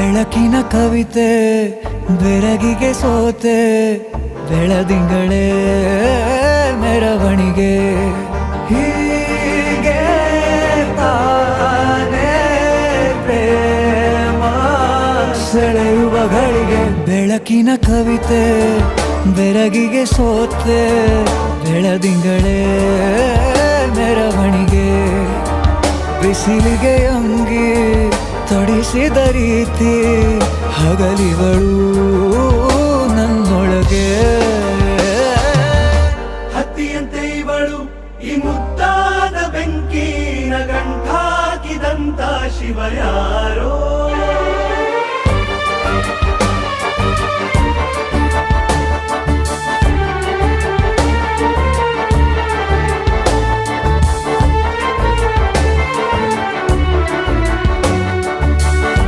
ಬೆಳಕಿನ ಕವಿತೆ ಬೆರಗಿಗೆ ಸೋತೆ ಬೆಳದಿಂಗಳೇ ಮೆರವಣಿಗೆ ಹೀಗೆ ತಾನೇ ಪ್ರೇಮ ಸೆಳೆಯುವ ಗಳಿಗೆ ಬೆಳಕಿನ ಕವಿತೆ ಬೆರಗಿಗೆ ಸೋತೆ ಬೆಳದಿಂಗಳೇ ಮೆರವಣಿಗೆ ಬಿಸಿಲಿಗೆ ಅಂಗಿ ತೊಡಿಸಿದ ರೀತಿ ಹಗಲಿಗಳು ನನ್ನೊಳಗೆ ಹತ್ತಿಯಂತೆ ಇವಳು ಈ ಮುದ್ದಾದ ಬೆಂಕಿನ ಗಂಟಾಕಿದಂತ ಶಿವ ಯಾರೋ